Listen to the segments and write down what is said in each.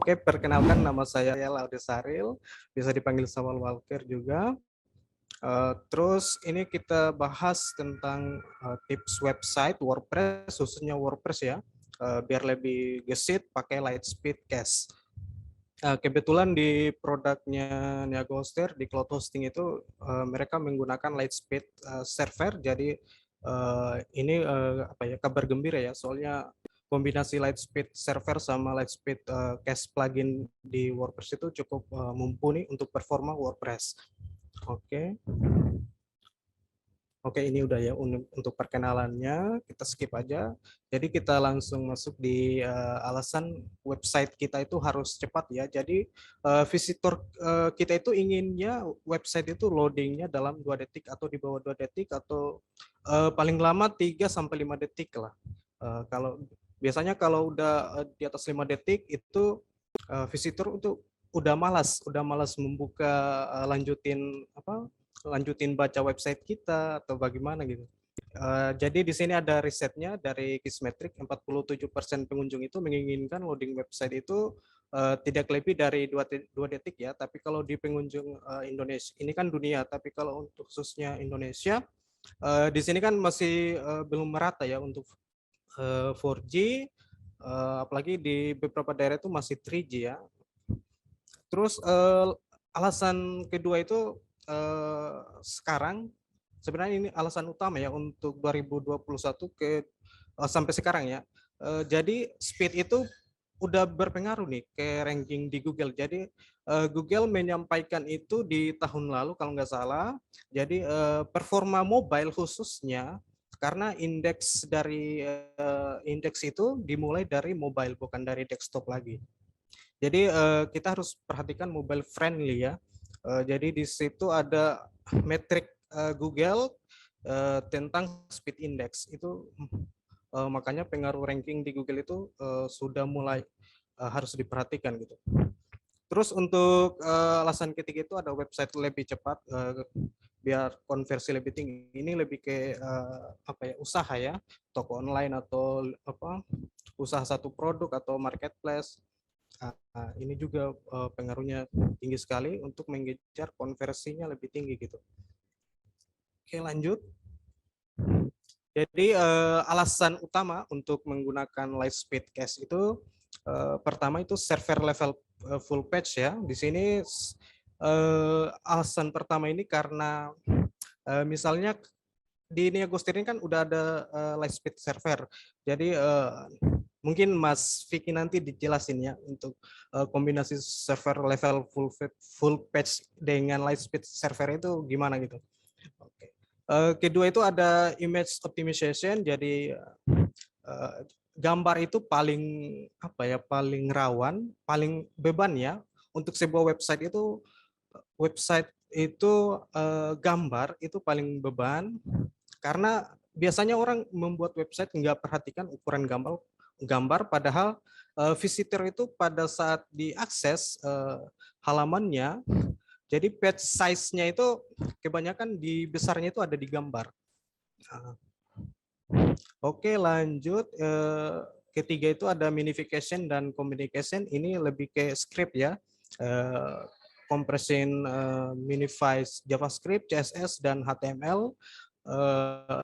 Oke, perkenalkan nama saya Laude Saril, bisa dipanggil Samuel Walker juga. Terus ini kita bahas tentang tips website WordPress, khususnya WordPress ya, biar lebih gesit pakai Lightspeed Cache. Kebetulan di produknya Niaga Hoster di cloud hosting itu mereka menggunakan Lightspeed server, jadi ini apa ya, kabar gembira ya, soalnya kombinasi Lightspeed server sama Lightspeed cache plugin di WordPress itu cukup mumpuni untuk performa WordPress. Oke. Oke, ini udah ya untuk perkenalannya, kita skip aja. Jadi kita langsung masuk di alasan website kita itu harus cepat ya. Jadi visitor kita itu inginnya website itu loadingnya dalam 2 detik atau di bawah 2 detik atau paling lama 3 sampai 5 detik lah. Kalau biasanya kalau udah di atas 5 detik itu visitor itu udah malas membuka lanjutin baca website kita atau bagaimana gitu. Jadi di sini ada risetnya dari Kismetric, 47% pengunjung itu menginginkan loading website itu tidak lebih dari 2 detik ya. Tapi kalau di pengunjung Indonesia, ini kan dunia, tapi kalau untuk khususnya Indonesia, di sini kan masih belum merata ya untuk 4G, apalagi di beberapa daerah itu masih 3G ya. Terus alasan kedua itu sekarang sebenarnya ini alasan utama ya untuk 2021 sampai sekarang ya. Jadi speed itu udah berpengaruh nih ke ranking di Google. Jadi Google menyampaikan itu di tahun lalu kalau nggak salah. Jadi performa mobile khususnya karena indeks indeks itu dimulai dari mobile bukan dari desktop lagi. Jadi kita harus perhatikan mobile friendly ya. Jadi di situ ada metrik Google tentang speed index itu makanya pengaruh ranking di Google itu sudah mulai harus diperhatikan gitu. Terus untuk alasan ketiga itu ada website lebih cepat biar konversi lebih tinggi. Ini lebih ke apa ya, usaha ya, toko online atau apa, usaha satu produk atau marketplace. Ini juga pengaruhnya tinggi sekali untuk mengejar konversinya lebih tinggi gitu. Oke, lanjut. Jadi alasan utama untuk menggunakan Lightspeed Cache itu pertama itu server level full patch ya. Di sini alasan pertama ini karena misalnya di Niagostir ini kan udah ada Lightspeed server. Jadi mungkin Mas Vicky nanti dijelasin ya untuk kombinasi server level full patch dengan Lightspeed server itu gimana gitu. Oke. Kedua itu ada image optimization. Jadi gambar itu paling apa ya, paling rawan, paling beban ya untuk sebuah website itu. Website itu gambar itu paling beban karena biasanya orang membuat website nggak perhatikan ukuran gambar padahal visitor itu pada saat diakses halamannya, jadi page size-nya itu kebanyakan di besarnya itu ada di gambar. Oke, lanjut. Ketiga itu ada minification dan communication. Ini lebih ke script ya. Compression minifies JavaScript, CSS, dan HTML.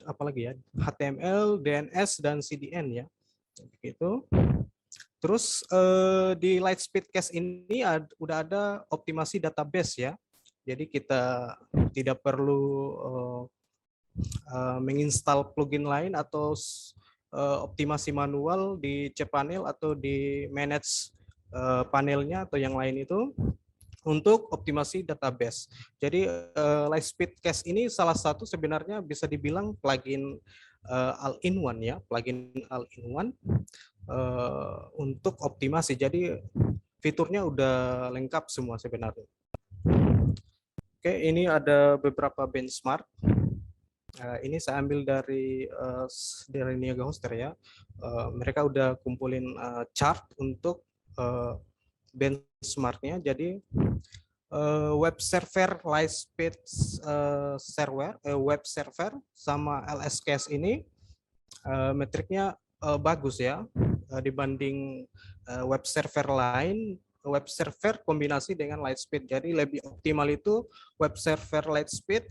Apalagi ya, HTML, DNS, dan CDN ya. Begitu. Terus di Lightspeed Cache ini udah ada optimasi database ya. Jadi kita tidak perlu menginstal plugin lain atau optimasi manual di cPanel atau di manage panelnya atau yang lain itu untuk optimasi database. Jadi Lightspeed Cache ini salah satu sebenarnya bisa dibilang plugin all-in-one ya, plugin all-in-one untuk optimasi. Jadi fiturnya udah lengkap semua sebenarnya. Oke, ini ada beberapa benchmark. Ini saya ambil dari Niaga Hoster ya. Mereka udah kumpulin chart untuk benchmarknya. Jadi web server Lightspeed web server sama LS Cache ini metriknya bagus ya dibanding web server lain. web server kombinasi dengan Lightspeed. Jadi lebih optimal itu web server Lightspeed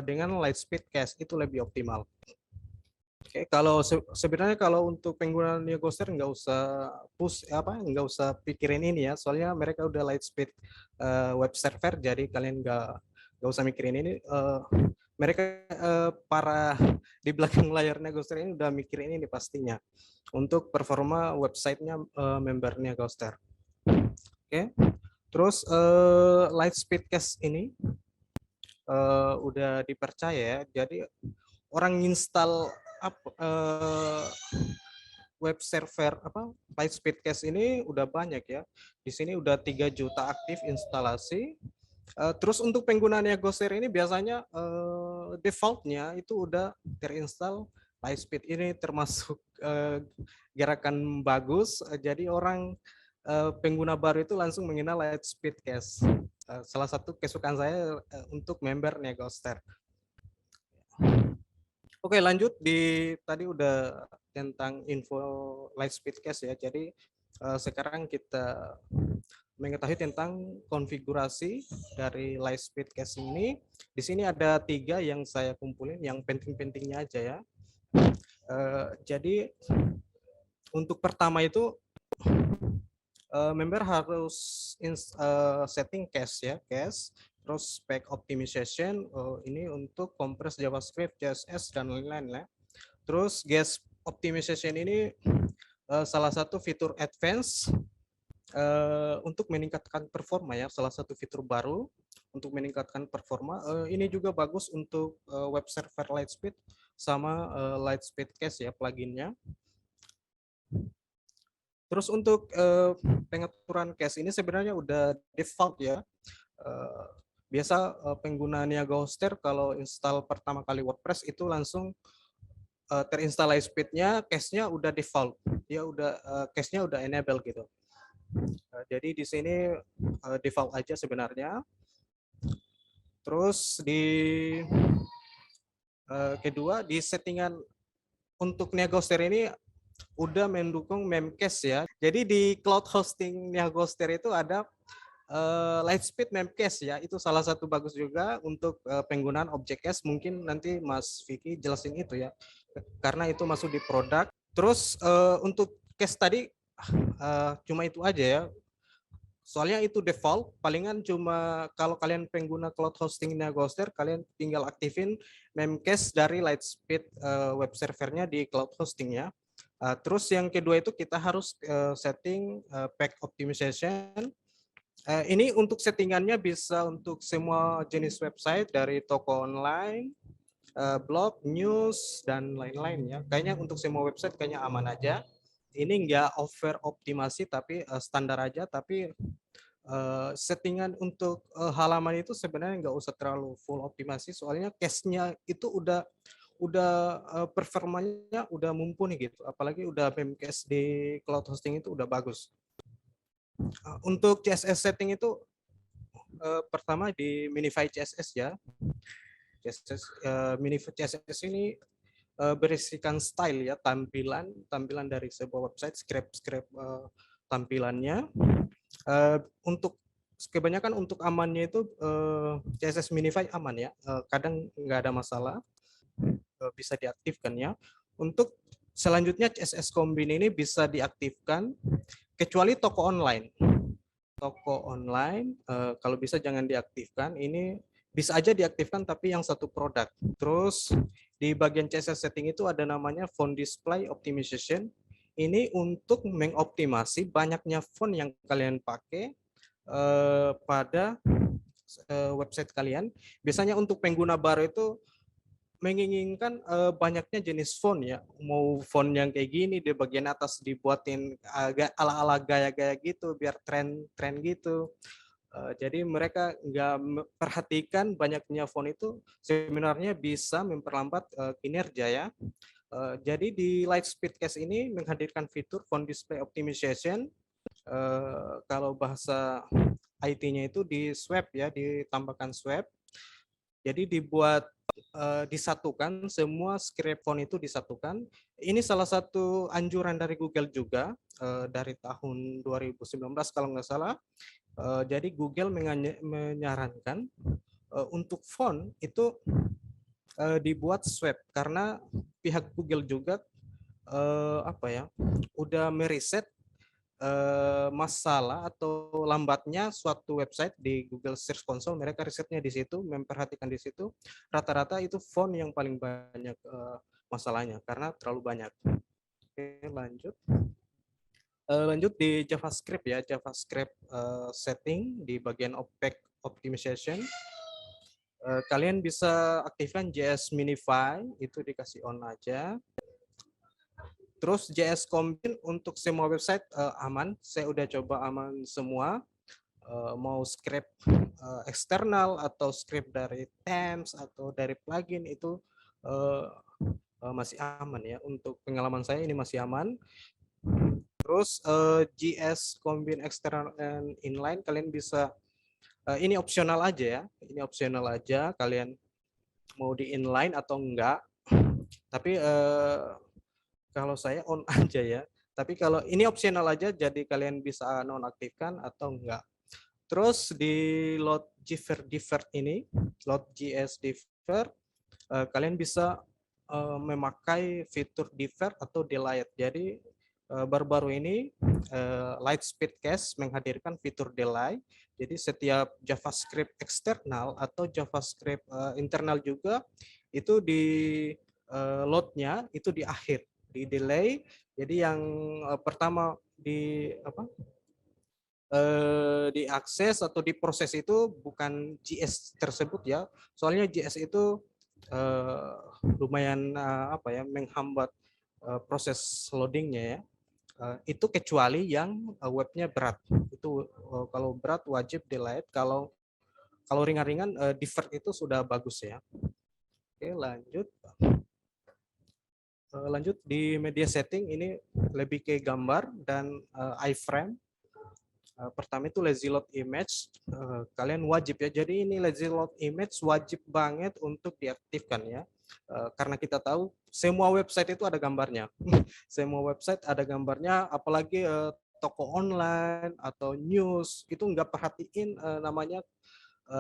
dengan Lightspeed cache itu lebih optimal. Oke, kalau sebenarnya kalau untuk penggunaan Ghoster nggak usah nggak usah pikirin ini ya, soalnya mereka udah Lightspeed web server, jadi kalian nggak usah mikirin ini. Mereka para di belakang layarnya Ghoster ini udah mikirin ini pastinya untuk performa websitenya membernya Ghoster. Oke, terus Lightspeed cache ini udah dipercaya, jadi orang install web server Lightspeed cache ini udah banyak ya. Di sini udah 3 juta aktif instalasi. Terus untuk penggunaannya Ghoster ini biasanya defaultnya itu udah terinstall Lightspeed ini, termasuk gerakan bagus. Jadi orang pengguna baru itu langsung mengenal Lightspeed cache. Salah satu kesukaan saya untuk membernya Ghoster. Oke, lanjut tadi udah tentang info Lightspeed cache ya. Jadi sekarang kita mengetahui tentang konfigurasi dari Lightspeed cache ini. Di sini ada 3 yang saya kumpulin, yang penting-pentingnya aja ya. Jadi untuk pertama itu member harus setting cache ya, cache. Terus spec optimization ini untuk compress JavaScript, CSS dan lain-lain ya. Terus gas optimization ini salah satu fitur advance untuk meningkatkan performa ya, salah satu fitur baru untuk meningkatkan performa. Ini juga bagus untuk web server Lightspeed sama Lightspeed cache ya, pluginnya. Terus untuk pengaturan cache ini sebenarnya udah default ya. Biasa penggunaannya Ghoster kalau install pertama kali WordPress itu langsung terinstall Lightspeed-nya, cache-nya udah default. Dia udah cache-nya udah enable gitu. Jadi di sini default aja sebenarnya. Terus kedua di settingan untuk Ghoster ini udah mendukung Memcache ya. Jadi di cloud hosting Ghoster itu ada Lightspeed Memcache ya, itu salah satu bagus juga untuk penggunaan Object-S. Mungkin nanti Mas Vicky jelasin itu ya, karena itu masuk di produk. Terus untuk cache tadi cuma itu aja ya, soalnya itu default. Palingan cuma kalau kalian pengguna cloud hostingnya Ghoster, kalian tinggal aktifin Memcache dari Lightspeed web servernya di cloud hostingnya. Terus yang kedua itu kita harus setting pack optimization. Ini untuk settingannya bisa untuk semua jenis website dari toko online, blog, news, dan lain-lain ya. Kayaknya untuk semua website kayaknya aman aja. Ini nggak over optimasi tapi standar aja. Tapi settingan untuk halaman itu sebenarnya nggak usah terlalu full optimasi. Soalnya cache-nya itu udah performanya udah mumpuni gitu. Apalagi udah Memcache di cloud hosting itu udah bagus. Untuk CSS setting itu pertama di Minify CSS ya. CSS, Minify CSS ini berisikan style ya, tampilan dari sebuah website, script tampilannya. Untuk kebanyakan untuk amannya itu CSS Minify aman ya, kadang nggak ada masalah, bisa diaktifkan ya. Untuk selanjutnya CSS Combine ini bisa diaktifkan kecuali toko online. Toko online kalau bisa jangan diaktifkan. Ini bisa aja diaktifkan tapi yang satu produk. Terus di bagian CSS setting itu ada namanya font display optimization. Ini untuk mengoptimasi banyaknya font yang kalian pakai pada website kalian. Biasanya untuk pengguna baru itu menginginkan banyaknya jenis font ya, mau font yang kayak gini di bagian atas dibuatin agak ala-ala gaya-gaya gitu biar tren gitu. Jadi mereka nggak perhatikan banyaknya font itu sebenarnya bisa memperlambat kinerja ya. Jadi di Lightspeed Cache ini menghadirkan fitur font display optimization. Kalau bahasa IT-nya itu di swap ya, ditambahkan swap. Jadi dibuat disatukan, semua script font itu disatukan. Ini salah satu anjuran dari Google juga dari tahun 2019 kalau nggak salah. Jadi Google menyarankan untuk font itu dibuat swap karena pihak Google juga apa ya, udah meriset masalah atau lambatnya suatu website di Google Search Console. Mereka risetnya di situ, memperhatikan di situ, rata-rata itu font yang paling banyak masalahnya karena terlalu banyak. Oke, lanjut. Lanjut di JavaScript ya, JavaScript setting di bagian object optimization. Kalian bisa aktifkan JS Minify, itu dikasih on aja. Terus JS Combine untuk semua website aman, saya udah coba aman semua. Mau script eksternal atau script dari themes atau dari plugin itu masih aman ya. Untuk pengalaman saya ini masih aman. Terus JS Combine external and inline kalian bisa ini opsional aja ya. Ini opsional aja kalian mau di inline atau enggak. Tapi kalau saya on aja ya. Tapi kalau ini opsional aja jadi kalian bisa nonaktifkan atau enggak. Terus di load divert ini, load JS divert, kalian bisa memakai fitur divert atau delete. Jadi baru-baru ini Lightspeed Cache menghadirkan fitur delay. Jadi setiap JavaScript eksternal atau JavaScript internal juga itu di loadnya itu di akhir, di delay. Jadi yang pertama di apa? Diakses atau diproses itu bukan JS tersebut ya. Soalnya JS itu lumayan apa ya, menghambat proses loadingnya ya. Itu kecuali yang webnya berat. Itu kalau berat wajib delete. Kalau ringan-ringan divert itu sudah bagus ya. Oke, lanjut. Lanjut di media setting ini lebih ke gambar dan iframe. Pertama itu lazy load image, kalian wajib ya. Jadi ini lazy load image wajib banget untuk diaktifkan ya. Karena kita tahu semua website itu ada gambarnya. Semua website ada gambarnya, apalagi toko online atau news itu nggak perhatiin namanya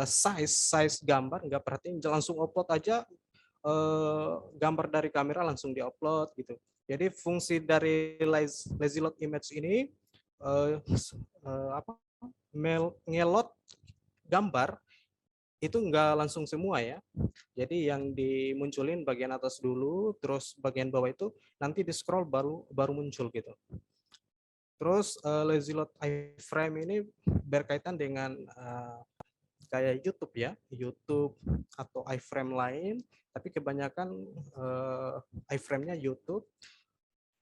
size gambar, nggak perhatiin, langsung upload aja gambar dari kamera langsung diupload gitu. Jadi fungsi dari lazy load image ini apa, ngelot gambar itu enggak langsung semua ya. Jadi yang dimunculin bagian atas dulu, terus bagian bawah itu nanti di scroll baru muncul gitu. Terus lazy load iframe ini berkaitan dengan kayak YouTube ya, YouTube atau iframe lain, tapi kebanyakan iframe-nya YouTube.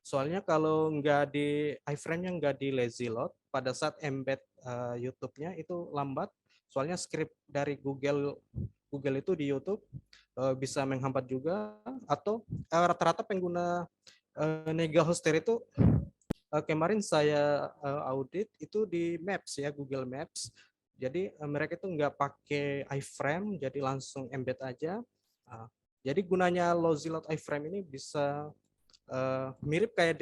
Soalnya kalau nggak di iframe-nya nggak di lazy load, pada saat embed YouTube-nya itu lambat. Soalnya script dari Google itu di YouTube bisa menghambat juga, atau rata-rata pengguna Nega Hoster itu kemarin saya audit itu di Maps ya, Google Maps. Jadi mereka itu nggak pakai iframe, jadi langsung embed aja. Jadi gunanya lazy load iframe ini bisa mirip kayak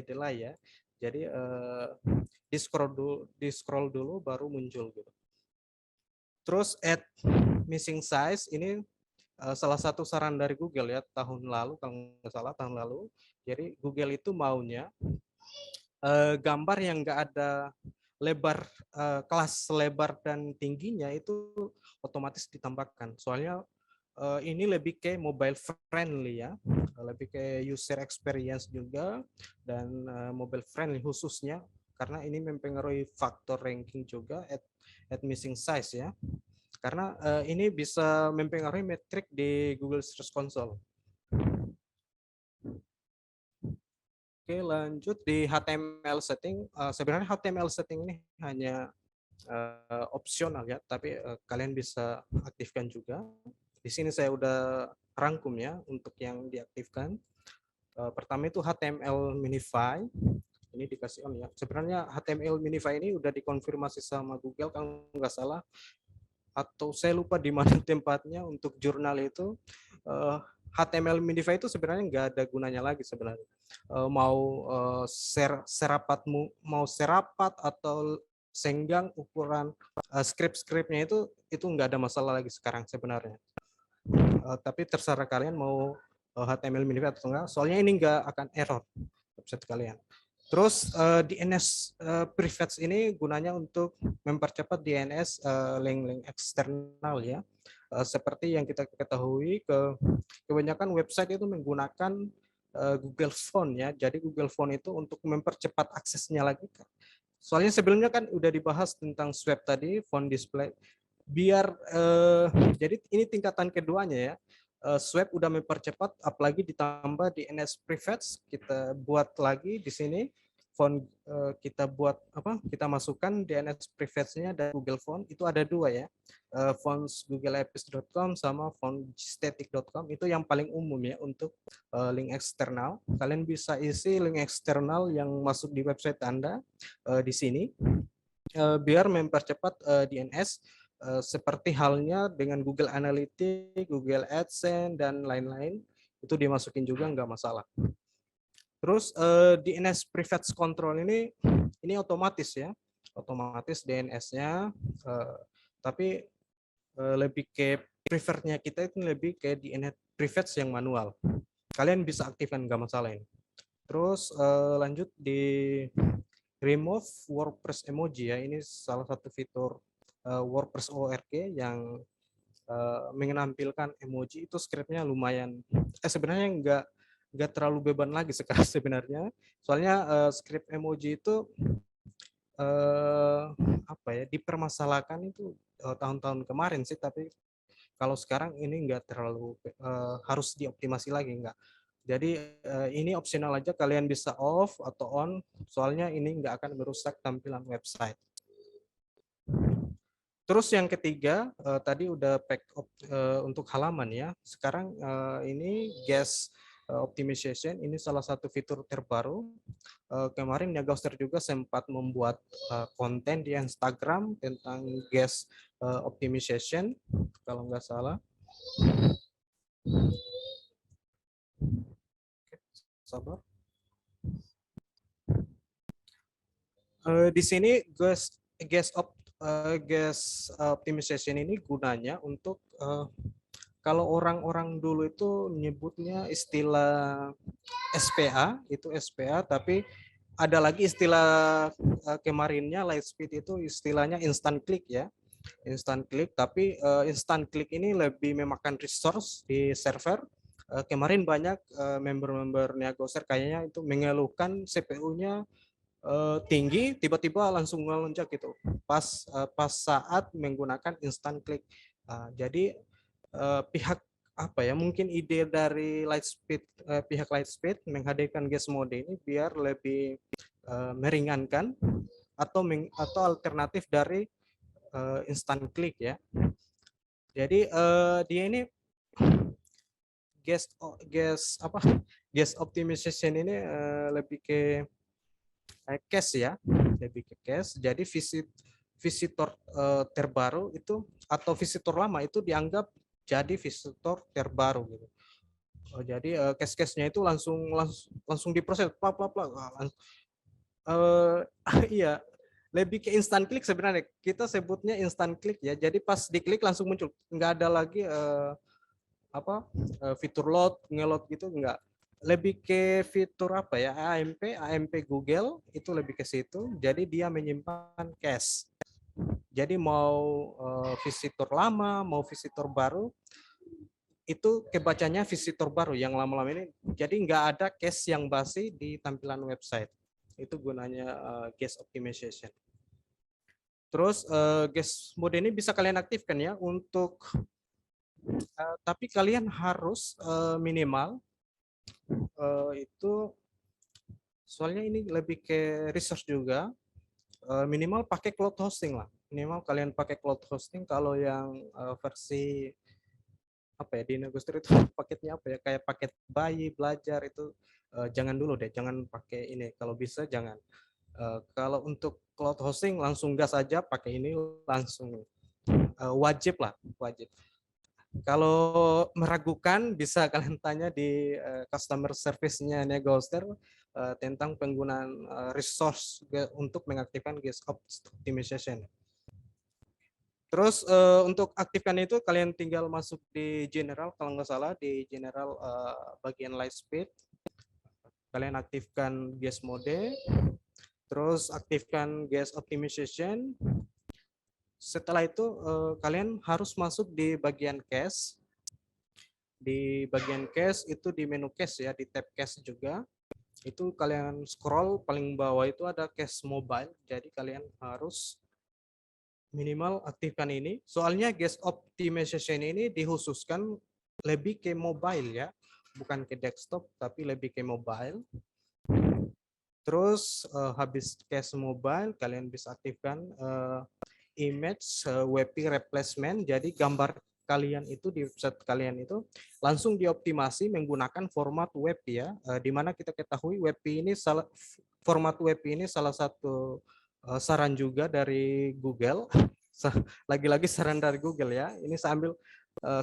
delay ya. Jadi di scroll dulu baru muncul gitu. Terus add missing size ini salah satu saran dari Google ya, tahun lalu kalau nggak salah tahun lalu. Jadi Google itu maunya gambar yang nggak ada lebar kelas lebar dan tingginya itu otomatis ditambahkan. Soalnya ini lebih ke mobile friendly ya, lebih ke user experience juga, dan mobile friendly khususnya karena ini mempengaruhi faktor ranking juga at missing size ya, karena ini bisa mempengaruhi metrik di Google Search Console. Oke, lanjut di HTML setting. Sebenarnya HTML setting ini hanya opsional ya, tapi kalian bisa aktifkan juga. Di sini saya udah rangkum ya untuk yang diaktifkan. Pertama itu HTML Minify. Ini dikasih on ya. Sebenarnya HTML Minify ini udah dikonfirmasi sama Google kalau nggak salah atau saya lupa di mana tempatnya untuk jurnal itu, HTML Minify itu sebenarnya nggak ada gunanya lagi sebenarnya. Mau serapatmu mau serapat atau senggang ukuran skrip-skripnya itu nggak ada masalah lagi sekarang sebenarnya. Tapi terserah kalian mau HTML Minify atau enggak. Soalnya ini nggak akan error website kalian. Terus DNS prefets ini gunanya untuk mempercepat DNS link-link eksternal ya. Seperti yang kita ketahui, kebanyakan website itu menggunakan Google Font ya. Jadi Google Font itu untuk mempercepat aksesnya lagi. Soalnya sebelumnya kan udah dibahas tentang swap tadi, font display. Biar jadi ini tingkatan keduanya ya. Swap udah mempercepat, apalagi ditambah di DNS prefets, kita buat lagi di sini font, kita buat apa? Kita masukkan DNS prefets-nya dari Google Font, itu ada dua ya. Fonts googleapis.com sama fontstatic.com, itu yang paling umum ya untuk link eksternal. Kalian bisa isi link eksternal yang masuk di website Anda di sini biar mempercepat DNS seperti halnya dengan Google Analytics, Google AdSense, dan lain-lain, itu dimasukin juga nggak masalah. Terus DNS Prefets Control ini otomatis ya, otomatis DNS-nya, tapi lebih ke prefernya kita itu lebih ke DNS Prefets yang manual. Kalian bisa aktifkan nggak masalah ini. Terus lanjut di remove WordPress emoji ya, ini salah satu fitur WordPress org yang menampilkan emoji. Itu skripnya lumayan sebenarnya nggak terlalu beban lagi sekarang sebenarnya, soalnya skrip emoji itu apa ya, dipermasalahkan itu tahun-tahun kemarin sih, tapi kalau sekarang ini nggak terlalu harus dioptimasi lagi, nggak. Jadi ini opsional aja, kalian bisa off atau on, soalnya ini nggak akan merusak tampilan website. Terus yang ketiga, tadi udah backup untuk halaman ya. Sekarang ini guest optimization, ini salah satu fitur terbaru. Kemarin Niagauster juga sempat membuat konten di Instagram tentang guest optimization, kalau nggak salah. Sabar. Di sini guest optimization ini gunanya untuk kalau orang-orang dulu itu nyebutnya istilah SPA, itu SPA, tapi ada lagi istilah kemarinnya Lightspeed itu istilahnya instant click ya. Instant click, tapi instant click ini lebih memakan resource di server. Kemarin banyak member-member Niagauster kayaknya itu mengeluhkan CPU-nya tinggi, tiba-tiba langsung melonjak gitu pas saat menggunakan instant click. Jadi pihak apa ya, mungkin ide dari Lightspeed, pihak Lightspeed menghadirkan guest mode ini biar lebih meringankan atau alternatif dari instant click ya. Jadi dia ini guest optimization ini lebih ke cache ya, lebih ke cache. Jadi visitor terbaru itu atau visitor lama itu dianggap jadi visitor terbaru gitu. Jadi cache-cache-nya itu langsung diproses, iya, lebih ke instant click sebenarnya. Kita sebutnya instant click ya. Jadi pas diklik langsung muncul, nggak ada lagi fitur load, ngelot gitu, nggak. Lebih ke fitur apa ya, AMP Google itu lebih ke situ. Jadi dia menyimpan cache. Jadi mau visitor lama, mau visitor baru, itu kebacanya visitor baru yang lama-lama ini. Jadi nggak ada cache yang basi di tampilan website. Itu gunanya guest optimization. Terus guest mode ini bisa kalian aktifkan ya untuk tapi kalian harus minimal itu, soalnya ini lebih ke research juga, minimal pakai cloud hosting lah. Minimal kalian pakai cloud hosting. Kalau yang versi apa ya, di Naguster itu paketnya apa ya, kayak paket bayi belajar itu jangan dulu deh, jangan pakai ini, kalau bisa jangan. Kalau untuk cloud hosting langsung gas aja pakai ini langsung. wajib lah, wajib. Kalau meragukan bisa kalian tanya di customer service-nya Negoster tentang penggunaan resource untuk mengaktifkan guest optimization. Terus untuk aktifkan itu kalian tinggal masuk di general, kalau nggak salah di general bagian light speed. Kalian aktifkan guest mode, terus aktifkan guest optimization. Setelah itu kalian harus masuk di bagian cache. Di bagian cache itu di menu cache ya, di tab cache juga. Itu kalian scroll paling bawah itu ada cache mobile. Jadi kalian harus minimal aktifkan ini. Soalnya guest optimization ini dikhususkan lebih ke mobile ya, bukan ke desktop tapi lebih ke mobile. Terus habis cache mobile kalian bisa aktifkan image WP replacement. Jadi gambar kalian itu di website kalian itu langsung dioptimasi menggunakan format web ya. Di mana kita ketahui format web ini salah satu saran juga dari Google. Lagi-lagi saran dari Google ya. Ini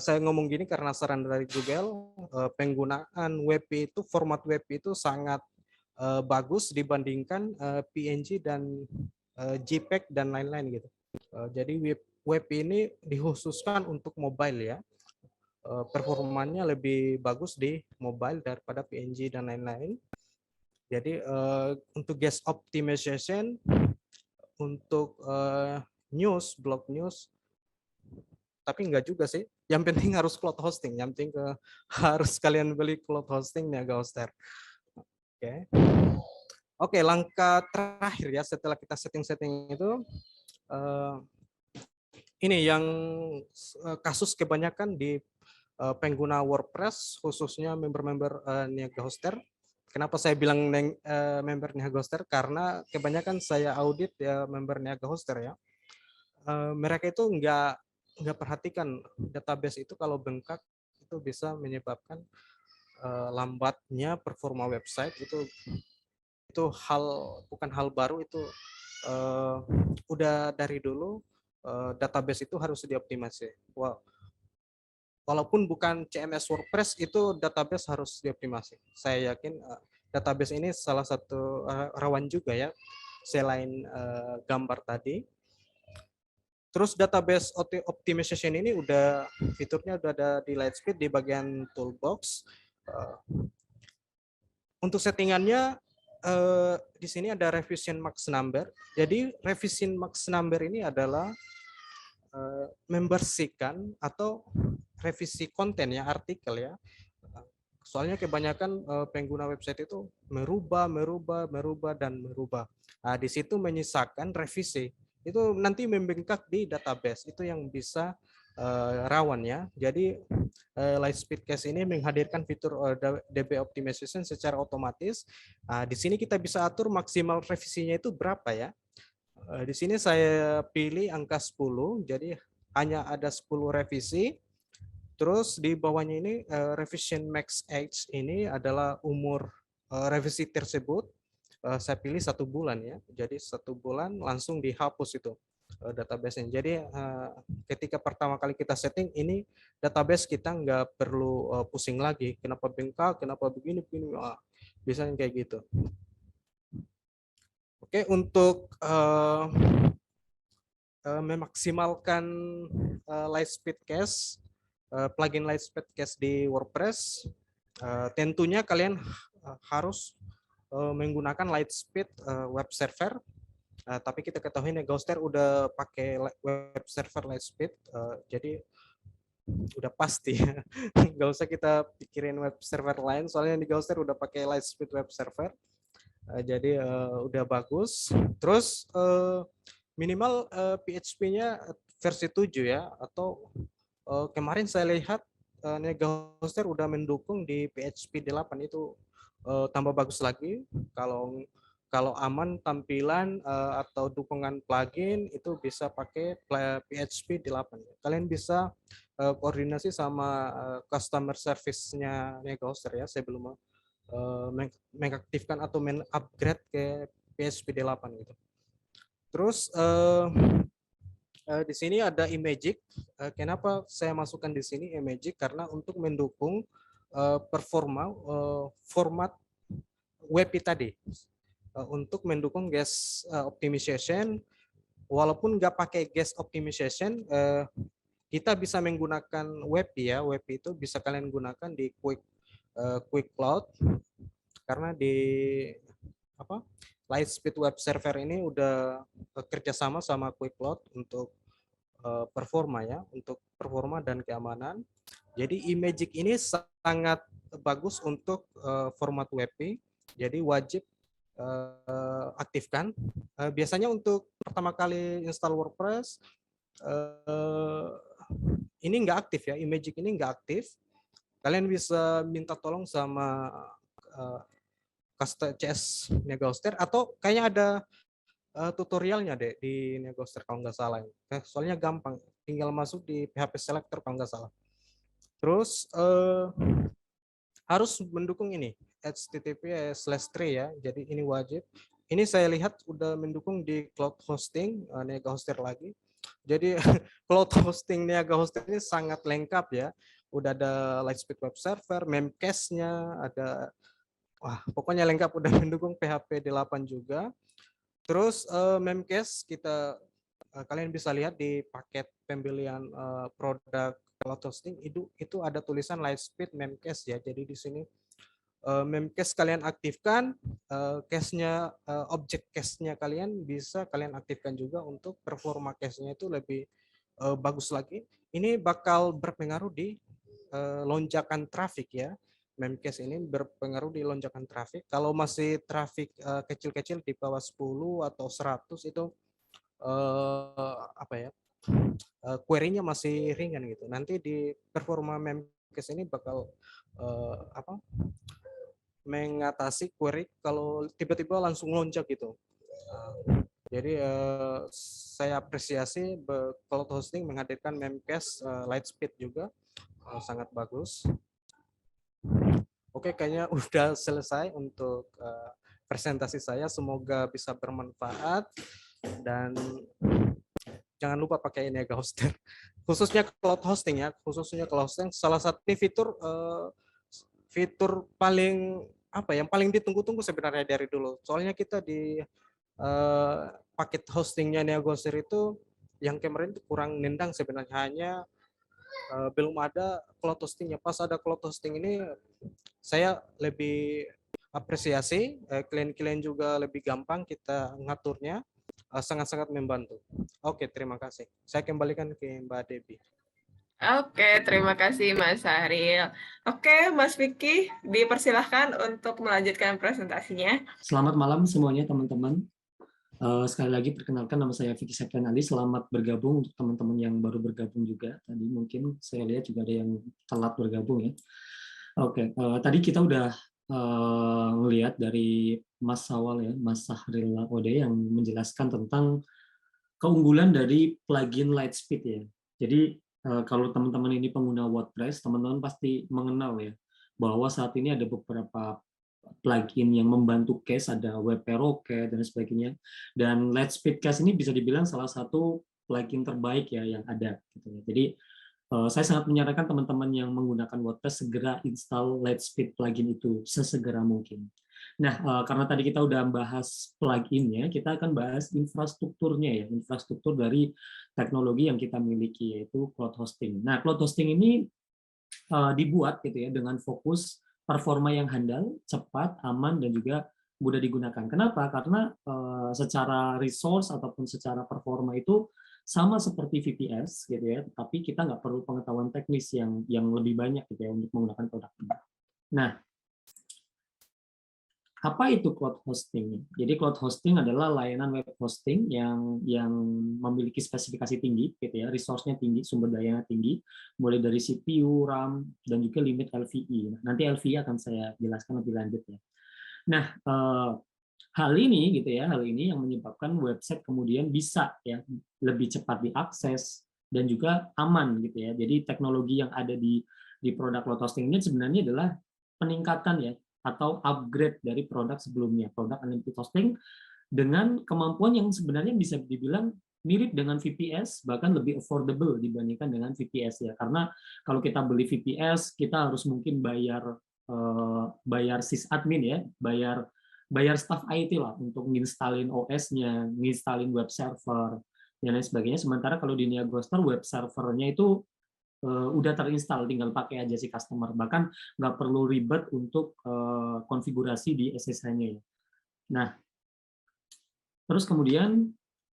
saya ngomong gini karena saran dari Google, penggunaan WP itu, format web itu sangat bagus dibandingkan PNG dan JPEG dan lain-lain gitu. Jadi web ini dikhususkan untuk mobile ya. Performanya lebih bagus di mobile daripada PNG dan lain-lain. Jadi untuk guest optimization, untuk news, blog news, tapi enggak juga sih. Yang penting harus cloud hosting. Yang penting harus kalian beli cloud hosting Negoster. Oke. Oke, langkah terakhir ya setelah kita setting-setting itu, ini yang kasus kebanyakan di pengguna WordPress, khususnya member-member Niaga Hoster. Kenapa saya bilang member Niaga Hoster? Karena kebanyakan saya audit ya member Niaga Hoster ya. Mereka itu nggak perhatikan database itu kalau bengkak itu bisa menyebabkan lambatnya performa website. Itu bukan hal baru, itu udah dari dulu database itu harus dioptimasi. Walaupun bukan CMS WordPress, itu database harus dioptimasi. Saya yakin database ini salah satu rawan juga ya, selain gambar tadi. Terus database optimization ini fiturnya udah ada di Lightspeed di bagian toolbox. Untuk settingannya di sini ada revision max number. Jadi revision max number ini adalah membersihkan atau revisi konten ya, artikel ya. Soalnya kebanyakan pengguna website itu merubah. Nah, di situ menyisakan revisi. Itu nanti membengkak di database. Itu yang bisa rawan ya. Jadi Lightspeed Cache ini menghadirkan fitur DB optimization secara otomatis. Nah, di sini kita bisa atur maksimal revisinya itu berapa ya. Di sini saya pilih angka 10, jadi hanya ada 10 revisi. Terus di bawahnya ini revision max age ini adalah umur revisi tersebut. Saya pilih 1 bulan ya. Jadi 1 bulan langsung dihapus itu database-nya. Jadi ketika pertama kali kita setting ini database kita nggak perlu pusing lagi. Kenapa bengkak? Kenapa begini? Biasanya kayak gitu. Oke, untuk memaksimalkan Lightspeed Cache, plugin Lightspeed Cache di WordPress, tentunya kalian harus menggunakan Lightspeed web server. Tapi kita ketahui Negoster udah pakai web server Lightspeed, jadi udah pasti nggak usah kita pikirin web server lain, soalnya Negoster udah pakai Lightspeed web server. Jadi udah bagus. Terus minimal PHP-nya versi 7 ya, atau kemarin saya lihat Negoster udah mendukung di PHP 8, itu tambah bagus lagi. Kalau aman tampilan atau dukungan plugin itu bisa pakai PHP 8. Kalian bisa koordinasi sama customer service-nya Negoster ya sebelum mengaktifkan atau upgrade ke PHP 8 gitu. Terus Di sini ada Imagic. Kenapa saya masukkan di sini Imagic? Karena untuk mendukung format WebP tadi. Untuk mendukung guest optimization, walaupun nggak pakai guest optimization, kita bisa menggunakan WebP ya. WebP itu bisa kalian gunakan di Quick Cloud, karena di apa Lightspeed Web Server ini udah kerjasama sama Quick Cloud untuk performa dan keamanan. Jadi Imagic ini sangat bagus untuk format WebP. Jadi wajib aktifkan. Biasanya untuk pertama kali install WordPress ini nggak aktif ya, Imagic ini nggak aktif. Kalian bisa minta tolong sama CS Negahoster, atau kayaknya ada tutorialnya deh di Negahoster kalau nggak salah. Soalnya gampang, tinggal masuk di PHP Selector kalau nggak salah. Terus harus mendukung ini HTTP/3 ya. Jadi ini wajib. Ini saya lihat udah mendukung di cloud hosting Negahoster lagi. Jadi cloud hosting Negahoster ini sangat lengkap ya. Udah ada Lightspeed Web Server, Memcached-nya, ada pokoknya lengkap, udah mendukung PHP 8 juga. Terus Memcached kalian bisa lihat di paket pembelian produk cloud hosting itu ada tulisan Lightspeed Memcached ya. Jadi di sini Memcached kalian aktifkan, cache-nya, objek cache-nya kalian bisa kalian aktifkan juga untuk performa cache-nya itu lebih bagus lagi. Ini bakal berpengaruh di lonjakan traffic ya. Memcached ini berpengaruh di lonjakan traffic. Kalau masih traffic kecil-kecil di bawah 10 atau 100 itu query-nya masih ringan gitu. Nanti di performa Memcached ini bakal mengatasi query kalau tiba-tiba langsung lonjak gitu. Jadi saya apresiasi cloud hosting menghadirkan Memcached Lightspeed juga sangat bagus. Oke, kayaknya udah selesai untuk presentasi saya. Semoga bisa bermanfaat dan jangan lupa pakai ini ya Hoster. Khususnya cloud hosting ya, khususnya cloud hosting. Salah satu fitur paling yang paling ditunggu-tunggu sebenarnya dari dulu. Soalnya kita di paket hostingnya Neogoster itu yang kemarin itu kurang nendang sebenarnya, hanya belum ada cloud hostingnya. Pas ada cloud hosting ini saya lebih apresiasi, klien-klien juga lebih gampang kita ngaturnya, sangat-sangat membantu. Oke, terima kasih. Saya kembalikan ke Mbak Debbie. Oke, terima kasih Mas Sahril. Oke, Mas Vicky, dipersilahkan untuk melanjutkan presentasinya. Selamat malam semuanya teman-teman. Sekali lagi perkenalkan, nama saya Vicky Septian Ali. Selamat bergabung untuk teman-teman yang baru bergabung juga. Tadi mungkin saya lihat juga ada yang telat bergabung ya. Oke, tadi kita udah melihat dari Mas Sawal ya, Mas Sahril Ode yang menjelaskan tentang keunggulan dari plugin Lightspeed ya. Jadi kalau teman-teman ini pengguna WordPress, teman-teman pasti mengenal ya bahwa saat ini ada beberapa plugin yang membantu cache, ada WP-Rocket dan sebagainya. Dan Lightspeed Cache ini bisa dibilang salah satu plugin terbaik ya yang ada. Gitu. Jadi saya sangat menyarankan teman-teman yang menggunakan WordPress segera install Lightspeed plugin itu sesegera mungkin. Nah, karena tadi kita udah bahas plugin-nya, kita akan bahas infrastrukturnya ya, infrastruktur dari teknologi yang kita miliki yaitu cloud hosting. Nah, cloud hosting ini dibuat gitu ya dengan fokus performa yang handal, cepat, aman dan juga mudah digunakan. Kenapa? Karena secara resource ataupun secara performa itu sama seperti VPS gitu ya, tapi kita nggak perlu pengetahuan teknis yang lebih banyak gitu ya untuk menggunakan produk ini. Nah, apa itu cloud hosting? Jadi cloud hosting adalah layanan web hosting yang memiliki spesifikasi tinggi, gitu ya, resource-nya tinggi, sumber dayanya tinggi, mulai dari CPU, RAM, dan juga limit LVI. Nanti LVI akan saya jelaskan lebih lanjut ya. Nah, hal ini yang menyebabkan website kemudian bisa ya lebih cepat diakses dan juga aman gitu ya. Jadi teknologi yang ada di produk cloud hosting ini sebenarnya adalah peningkatan ya atau upgrade dari produk sebelumnya, produk unlimited hosting dengan kemampuan yang sebenarnya bisa dibilang mirip dengan VPS, bahkan lebih affordable dibandingkan dengan VPS ya. Karena kalau kita beli VPS, kita harus mungkin bayar sysadmin ya, bayar staff IT lah untuk nginstalin OS-nya, nginstalin web server dan lain sebagainya. Sementara kalau di Niagostar web servernya itu udah terinstall, tinggal pakai aja si customer. Bahkan nggak perlu ribet untuk konfigurasi di SSH-nya ya. Nah, terus kemudian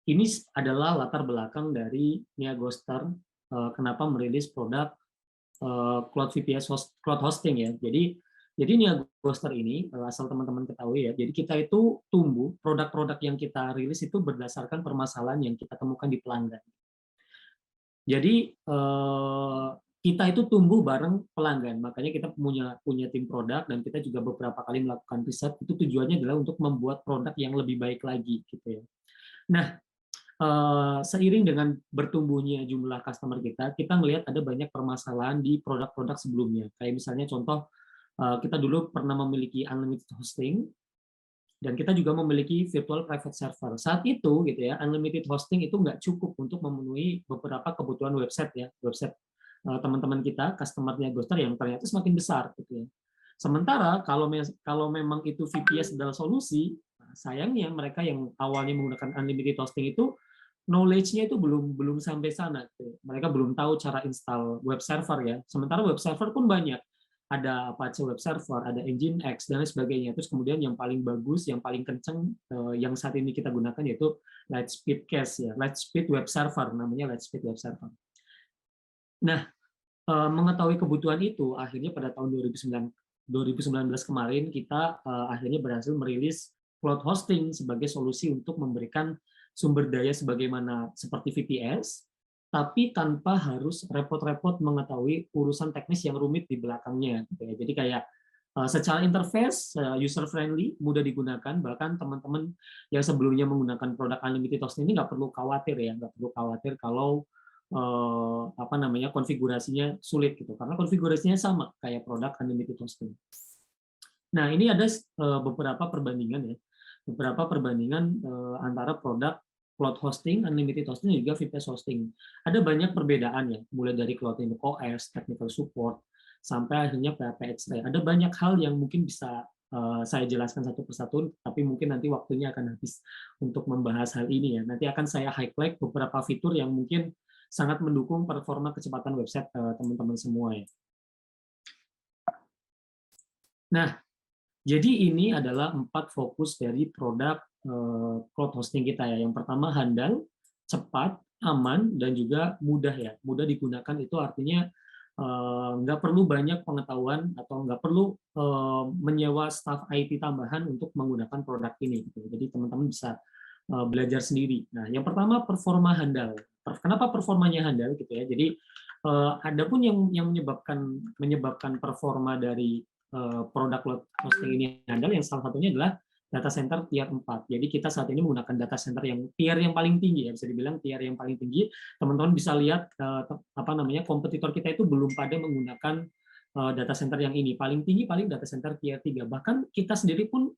ini adalah latar belakang dari Niagostar kenapa merilis produk cloud VPS cloud hosting ya. Jadi Niagostar ini asal teman-teman ketahui ya. Jadi kita itu tumbuh produk-produk yang kita rilis itu berdasarkan permasalahan yang kita temukan di pelanggan. Jadi kita itu tumbuh bareng pelanggan, makanya kita punya tim produk dan kita juga beberapa kali melakukan riset. Itu tujuannya adalah untuk membuat produk yang lebih baik lagi, gitu ya. Nah, seiring dengan bertumbuhnya jumlah customer kita melihat ada banyak permasalahan di produk-produk sebelumnya. Kayak misalnya contoh, kita dulu pernah memiliki unlimited hosting, dan kita juga memiliki virtual private server. Saat itu, gitu ya, unlimited hosting itu nggak cukup untuk memenuhi beberapa kebutuhan website ya, website teman-teman kita, customer-nya Niagostar yang ternyata semakin besar, gitu ya. Sementara kalau memang itu VPS adalah solusi, sayangnya mereka yang awalnya menggunakan unlimited hosting itu knowledge-nya itu belum sampai sana. Gitu. Mereka belum tahu cara install web server ya. Sementara web server pun banyak. Ada Apache Web Server, ada Nginx, dan lain sebagainya. Terus kemudian yang paling bagus, yang paling kenceng, yang saat ini kita gunakan yaitu Lightspeed Cache, ya, Lightspeed Web Server, namanya Lightspeed Web Server. Nah, mengetahui kebutuhan itu, akhirnya pada tahun 2019 kemarin, kita akhirnya berhasil merilis cloud hosting sebagai solusi untuk memberikan sumber daya sebagaimana seperti VPS, tapi tanpa harus repot-repot mengetahui urusan teknis yang rumit di belakangnya. Gitu ya. Jadi kayak secara interface, user friendly, mudah digunakan, bahkan teman-teman yang sebelumnya menggunakan produk unlimited hosting ini nggak perlu khawatir ya, nggak perlu khawatir kalau konfigurasinya sulit gitu, karena konfigurasinya sama kayak produk unlimited hosting. Nah, ini ada beberapa perbandingan ya, antara produk cloud hosting, unlimited hosting, dan juga VPS hosting. Ada banyak perbedaan ya, mulai dari Cloud Linux OS, technical support, sampai akhirnya PHP X-Ray. Ada banyak hal yang mungkin bisa saya jelaskan satu persatu, tapi mungkin nanti waktunya akan habis untuk membahas hal ini ya. Nanti akan saya highlight beberapa fitur yang mungkin sangat mendukung performa kecepatan website teman-teman semua ya. Nah, jadi ini adalah 4 fokus dari produk cloud hosting kita ya. Yang pertama handal, cepat, aman, dan juga mudah ya. Mudah digunakan itu artinya nggak perlu banyak pengetahuan atau nggak perlu menyewa staff IT tambahan untuk menggunakan produk ini. Gitu. Jadi teman-teman bisa belajar sendiri. Nah, yang pertama performa handal. Kenapa performanya handal gitu ya? Jadi ada pun yang menyebabkan performa dari produk cloud hosting ini handal, yang salah satunya adalah data center tier 4. Jadi kita saat ini menggunakan data center yang tier yang paling tinggi ya, bisa dibilang tier yang paling tinggi. Teman-teman bisa lihat kompetitor kita itu belum pada menggunakan data center yang ini. Paling tinggi paling data center tier 3. Bahkan kita sendiri pun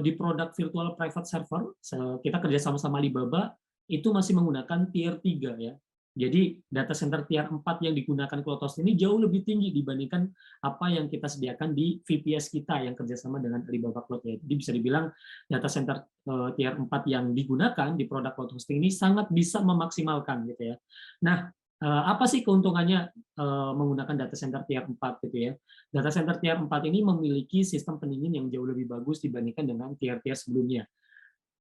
di produk virtual private server, kita kerja sama-sama Alibaba, itu masih menggunakan tier 3 ya. Jadi data center tier 4 yang digunakan cloud hosting ini jauh lebih tinggi dibandingkan apa yang kita sediakan di VPS kita yang kerjasama dengan Alibaba Cloud ya. Jadi bisa dibilang data center tier 4 yang digunakan di produk cloud hosting ini sangat bisa memaksimalkan gitu ya. Nah, apa sih keuntungannya menggunakan data center tier 4 gitu ya? Data center tier 4 ini memiliki sistem pendingin yang jauh lebih bagus dibandingkan dengan tier-tier sebelumnya.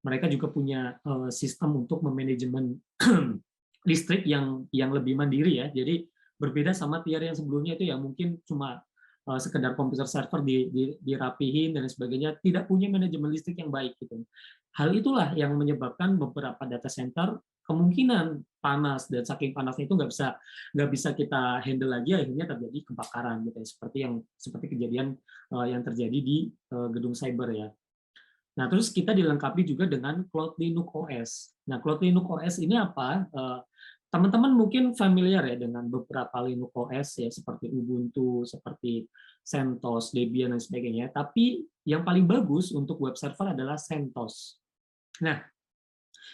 Mereka juga punya sistem untuk memanajemen listrik yang lebih mandiri ya. Jadi berbeda sama tier yang sebelumnya itu yang mungkin cuma sekedar komputer server dirapihin dan sebagainya, tidak punya manajemen listrik yang baik gitu. Hal itulah yang menyebabkan beberapa data center kemungkinan panas, dan saking panasnya itu nggak bisa kita handle lagi, akhirnya terjadi kebakaran gitu ya, seperti kejadian yang terjadi di gedung cyber ya. Nah, terus kita dilengkapi juga dengan Cloud Linux OS. Nah, Cloud Linux OS ini apa? Teman-teman mungkin familiar ya dengan beberapa Linux OS ya, seperti Ubuntu, seperti CentOS, Debian, dan sebagainya. Tapi yang paling bagus untuk web server adalah CentOS. Nah,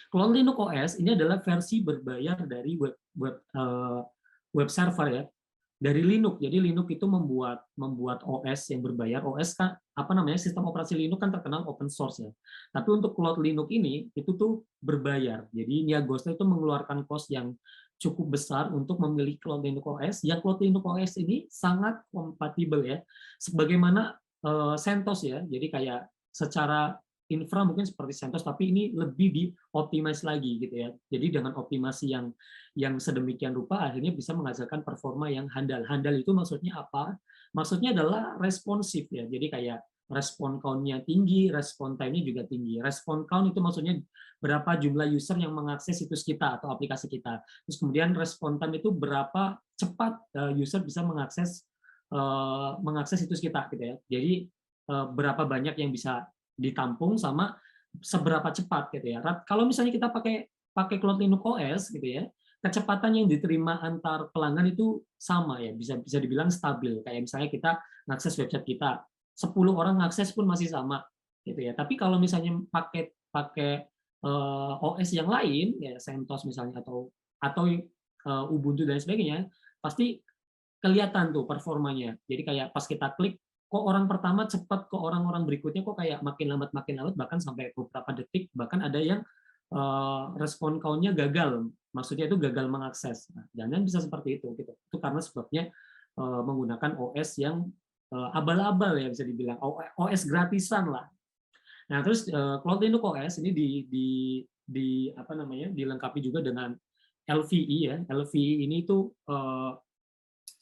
Cloud Linux OS ini adalah versi berbayar dari web server ya, dari Linux. Jadi Linux itu membuat OS yang berbayar. OS kan apa namanya, sistem operasi Linux kan terkenal open source ya. Tapi untuk Cloud Linux ini itu tuh berbayar. Jadi Niagostar itu mengeluarkan cost yang cukup besar untuk memilih Cloud Linux OS. Ya Cloud Linux OS ini sangat kompatibel ya, sebagaimana CentOS ya. Jadi kayak secara infra mungkin seperti CentOS, tapi ini lebih dioptimis lagi gitu ya. Jadi dengan optimasi yang sedemikian rupa akhirnya bisa menghasilkan performa yang handal. Handal itu maksudnya apa? Maksudnya adalah responsif ya. Jadi kayak respon count-nya tinggi, respon time-nya juga tinggi. Respon count itu maksudnya berapa jumlah user yang mengakses situs kita atau aplikasi kita. Terus kemudian respon time itu berapa cepat user bisa mengakses situs kita gitu ya. Jadi berapa banyak yang bisa ditampung sama seberapa cepat gitu ya. Kalau misalnya kita pakai Cloud Linux OS gitu ya, kecepatan yang diterima antar pelanggan itu sama ya, bisa dibilang stabil. Kayak misalnya kita ngakses website kita, 10 orang ngakses pun masih sama gitu ya. Tapi kalau misalnya pakai OS yang lain ya, CentOS misalnya atau Ubuntu dan sebagainya, pasti kelihatan tuh performanya. Jadi kayak pas kita klik, kok orang pertama cepat, kok orang-orang berikutnya kok kayak makin lambat, bahkan sampai beberapa detik, bahkan ada yang respon count-nya gagal, maksudnya itu gagal mengakses. Nah, dan bisa seperti itu, gitu. Itu karena sebabnya menggunakan OS yang abal-abal ya, bisa dibilang OS gratisan lah. Nah terus Cloud Linux OS ini dilengkapi juga dengan LVE ya. LVE ini itu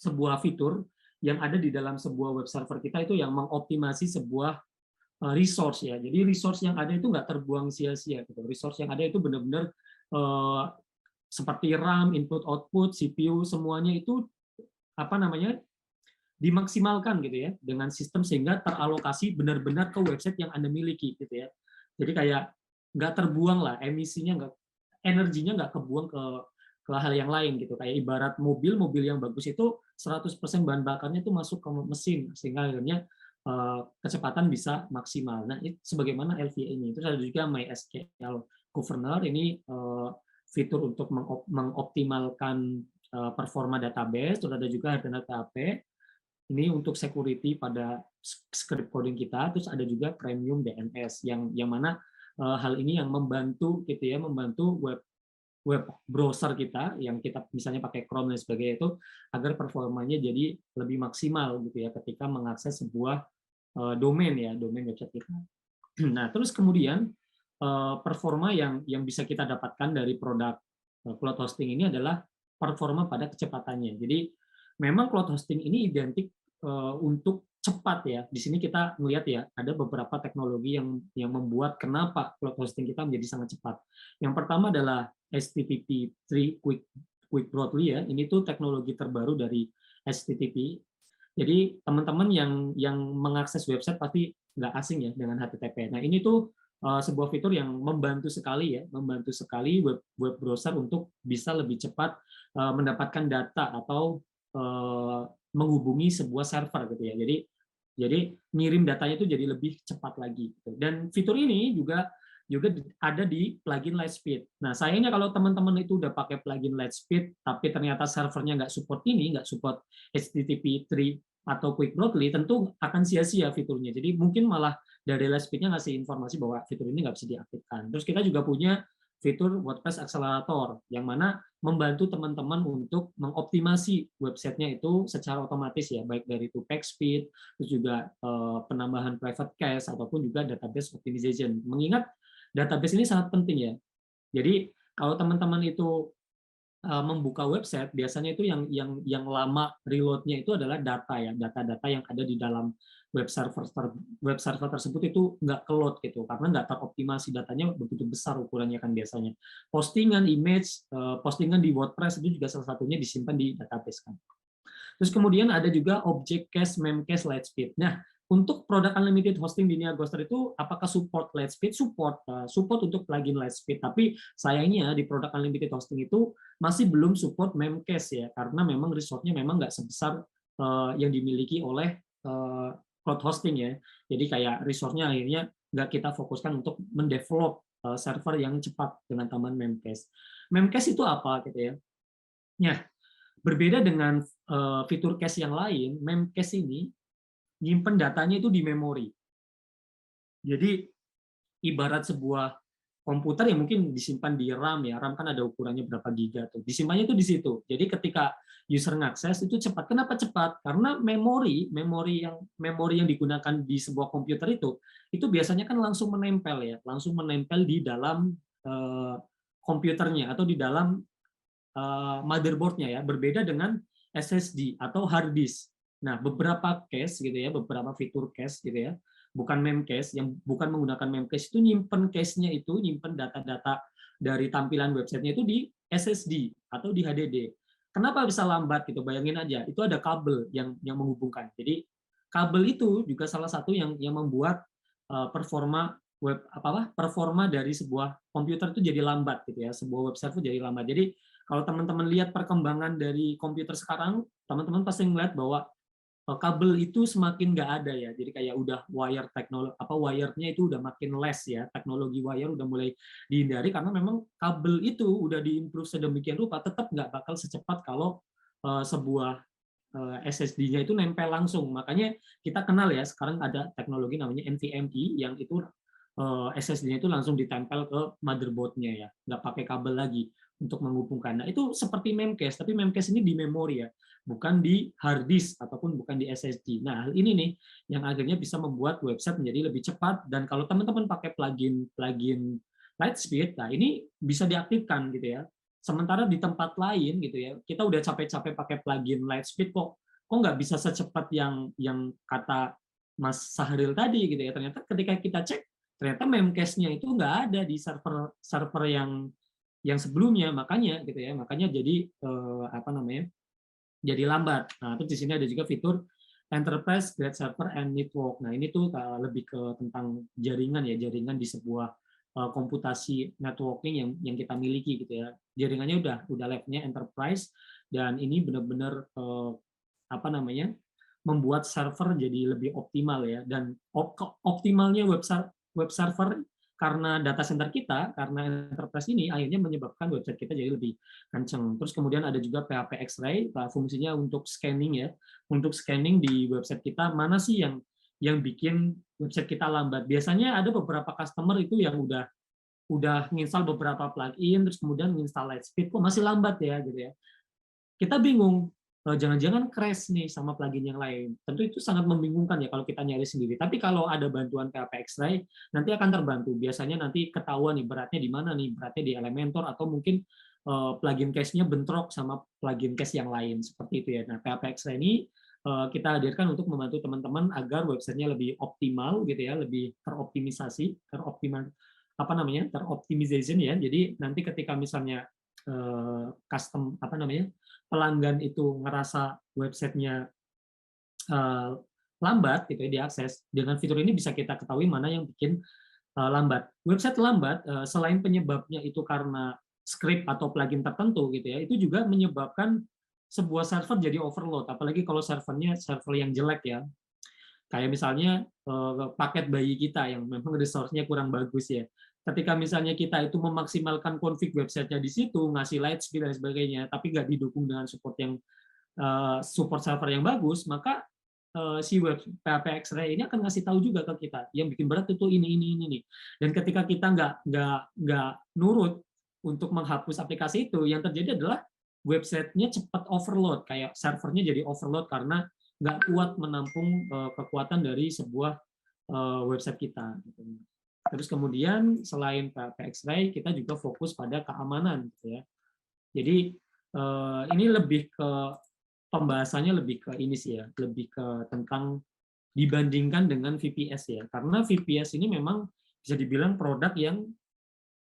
sebuah fitur yang ada di dalam sebuah web server kita itu yang mengoptimasi sebuah resource ya. Jadi resource yang ada itu nggak terbuang sia-sia gitu. Resource yang ada itu benar-benar seperti RAM, input output, CPU semuanya itu dimaksimalkan gitu ya dengan sistem sehingga teralokasi benar-benar ke website yang Anda miliki gitu ya. Jadi kayak nggak terbuang lah, energinya nggak kebuang ke hal yang lain gitu. Kayak ibarat mobil yang bagus itu 100% bahan bakarnya itu masuk ke mesin sehingga akhirnya kecepatan bisa maksimal. Nah, itu sebagaimana LVA ini. Terus ada juga MySQL Governor, ini fitur untuk mengoptimalkan performa database. Terus ada juga Hibernate PHP, ini untuk security pada script coding kita. Terus ada juga Premium DNS yang mana hal ini yang membantu gitu ya, membantu web browser kita yang kita misalnya pakai Chrome dan sebagainya itu agar performanya jadi lebih maksimal gitu ya ketika mengakses sebuah domain website kita. Nah, terus kemudian performa yang bisa kita dapatkan dari produk cloud hosting ini adalah performa pada kecepatannya. Jadi memang cloud hosting ini identik untuk cepat ya. Di sini kita melihat ya, ada beberapa teknologi yang membuat kenapa cloud hosting kita menjadi sangat cepat. Yang pertama adalah HTTP3 Quick Broadly ya. Ini tuh teknologi terbaru dari HTTP. Jadi teman-teman yang mengakses website pasti nggak asing ya dengan HTTP. Nah, ini tuh sebuah fitur yang membantu sekali web browser untuk bisa lebih cepat mendapatkan data atau menghubungi sebuah server gitu ya. Jadi ngirim datanya itu jadi lebih cepat lagi. Dan fitur ini juga ada di plugin Lightspeed. Nah, sayangnya kalau teman-teman itu udah pakai plugin Lightspeed, tapi ternyata servernya nggak support HTTP3 atau Quick Broadly, tentu akan sia-sia fiturnya. Jadi mungkin malah dari Lightspeed-nya ngasih informasi bahwa fitur ini nggak bisa diaktifkan. Terus kita juga punya fitur WordPress Accelerator, yang mana membantu teman-teman untuk mengoptimasi websitenya itu secara otomatis ya, baik dari itu page speed, terus juga penambahan private cache, ataupun juga database optimization. Mengingat database ini sangat penting ya. Jadi kalau teman-teman itu membuka website, biasanya itu yang lama reload-nya itu adalah data-data yang ada di dalam web server tersebut itu nggak ke-load gitu, karena nggak teroptimasi, datanya begitu besar ukurannya kan biasanya. Postingan image, postingan di WordPress itu juga salah satunya disimpan di database kan. Terus kemudian ada juga Object Cache, Memcache, Lightspeed. Nah, untuk produk unlimited hosting di Niagostar itu apakah support Lightspeed? Support untuk plugin Lightspeed, tapi sayangnya di produk unlimited hosting itu masih belum support Memcache ya, karena memang resource-nya memang nggak sebesar yang dimiliki oleh cloud hosting ya. Jadi kayak resource-nya akhirnya nggak kita fokuskan untuk mendevelop server yang cepat dengan tambahan Memcache. Memcache itu apa gitu ya? Nah, berbeda dengan fitur cache yang lain, Memcache ini nyimpen datanya itu di memori. Jadi ibarat sebuah komputer yang mungkin disimpan di RAM ya, RAM kan ada ukurannya berapa giga tuh, disimpannya itu di situ. Jadi ketika user ngakses itu cepat. Kenapa cepat? Karena memori yang digunakan di sebuah komputer itu biasanya kan langsung menempel ya, langsung menempel di dalam komputernya atau di dalam motherboardnya ya, berbeda dengan SSD atau hard disk. Nah, beberapa cache gitu ya, beberapa fitur cache gitu ya, bukan memcache, yang bukan menggunakan memcache itu nyimpen cache-nya itu, nyimpen data-data dari tampilan websitenya itu di SSD atau di HDD. Kenapa bisa lambat gitu? Bayangin aja, itu ada kabel yang menghubungkan. Jadi kabel itu juga salah satu yang membuat performa performa dari sebuah komputer itu jadi lambat gitu ya, sebuah web server jadi lambat. Jadi kalau teman-teman lihat perkembangan dari komputer sekarang, teman-teman pasti melihat bahwa kabel itu semakin nggak ada ya. Jadi kayak udah wire teknologi wire-nya itu udah makin less ya. Teknologi wire udah mulai dihindari karena memang kabel itu udah diimprove sedemikian rupa, tetap nggak bakal secepat kalau sebuah SSD-nya itu nempel langsung. Makanya kita kenal ya, sekarang ada teknologi namanya NVMe yang itu SSD-nya itu langsung ditempel ke motherboard-nya ya, nggak pakai kabel lagi untuk menghubungkan. Nah, itu seperti Memcache, tapi Memcache ini di memori ya, bukan di hard disk ataupun bukan di SSD. Nah, hal ini nih yang akhirnya bisa membuat website menjadi lebih cepat, dan kalau teman-teman pakai plugin Lightspeed, nah ini bisa diaktifkan gitu ya. Sementara di tempat lain gitu ya, kita udah capek-capek pakai plugin Lightspeed kok nggak bisa secepat yang kata Mas Sahril tadi gitu ya. Ternyata ketika kita cek, ternyata Memcache-nya itu nggak ada di server yang sebelumnya, makanya gitu ya, makanya jadi jadi lambat. Nah, terus di sini ada juga fitur Enterprise Grade Server and Network. Nah, ini tuh lebih ke tentang jaringan ya, jaringan di sebuah komputasi networking yang kita miliki gitu ya. Jaringannya udah levelnya enterprise, dan ini benar-benar membuat server jadi lebih optimal ya. Dan optimalnya web server karena data center kita, karena enterprise ini akhirnya menyebabkan website kita jadi lebih kenceng. Terus kemudian ada juga PHP X-ray, fungsinya untuk scanning ya, untuk scanning di website kita mana sih yang bikin website kita lambat. Biasanya ada beberapa customer itu yang udah nginstal beberapa plugin, terus kemudian nginstal Lightspeed, kok masih lambat ya gitu ya. Kita bingung, jangan-jangan crash nih sama plugin yang lain. Tentu itu sangat membingungkan ya kalau kita nyari sendiri. Tapi kalau ada bantuan PHP X-ray, nanti akan terbantu. Biasanya nanti ketahuan nih beratnya di mana nih, beratnya di Elementor atau mungkin plugin cache-nya bentrok sama plugin cache yang lain, seperti itu ya. Nah, PHP X-ray ini kita hadirkan untuk membantu teman-teman agar websitenya lebih optimal gitu ya, lebih teroptimisasi, teroptimization ya. Jadi nanti ketika misalnya custom pelanggan itu ngerasa websitenya lambat gitu ya diakses, dengan fitur ini bisa kita ketahui mana yang bikin lambat. Website lambat selain penyebabnya itu karena script atau plugin tertentu gitu ya, itu juga menyebabkan sebuah server jadi overload, apalagi kalau servernya server yang jelek ya. Kayak misalnya paket bayi kita yang memang resource-nya kurang bagus ya. Ketika misalnya kita itu memaksimalkan config website-nya di situ, ngasih Lightspeed dan sebagainya, tapi nggak didukung dengan support server yang bagus, maka si web PHP X-ray ini akan ngasih tahu juga ke kita yang bikin berat itu ini nih. Dan ketika kita nggak nurut untuk menghapus aplikasi itu, yang terjadi adalah website-nya cepat overload, kayak servernya jadi overload karena nggak kuat menampung kekuatan dari sebuah website kita. Terus kemudian selain PHP X-ray, kita juga fokus pada keamanan, gitu ya. Jadi ini lebih ke pembahasannya lebih ke ini sih ya, lebih ke tentang dibandingkan dengan VPS ya, karena VPS ini memang bisa dibilang produk yang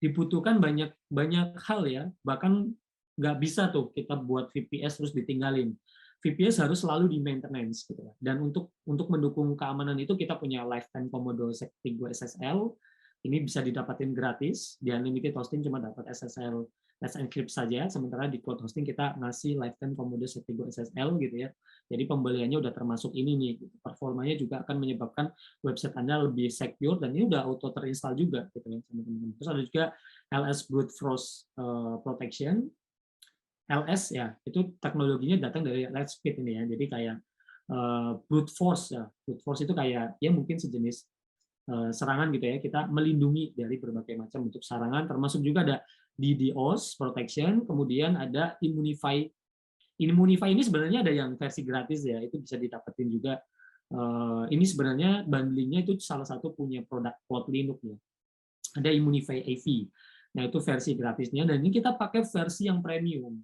dibutuhkan banyak hal ya, bahkan nggak bisa tuh kita buat VPS terus ditinggalin. VPS harus selalu di maintenance gitu. Dan untuk mendukung keamanan itu kita punya Lifetime Commodore Security SSL, Ini bisa didapatin gratis, di unlimited hosting cuma dapat SSL Let's Encrypt saja, sementara di cloud hosting kita ngasih lifetime Commodore Vertigo SSL gitu ya. Jadi pembeliannya udah termasuk ini nih, performanya juga akan menyebabkan website Anda lebih secure, dan ini udah auto terinstall juga gitu ya teman-teman. Terus ada juga LS Brute Force Protection. LS ya, itu teknologinya datang dari Lightspeed ini ya. Jadi kayak brute force ya. Brute force itu kayak ya mungkin sejenis serangan gitu ya. Kita melindungi dari berbagai macam bentuk serangan, termasuk juga ada DDoS protection, kemudian ada Immunify. Immunify ini sebenarnya ada yang versi gratis ya, itu bisa didapetin juga. Ini sebenarnya bundlingnya itu salah satu punya produk Cloud Linux ya. Ada Immunify AV. Nah, itu versi gratisnya, dan ini kita pakai versi yang premium.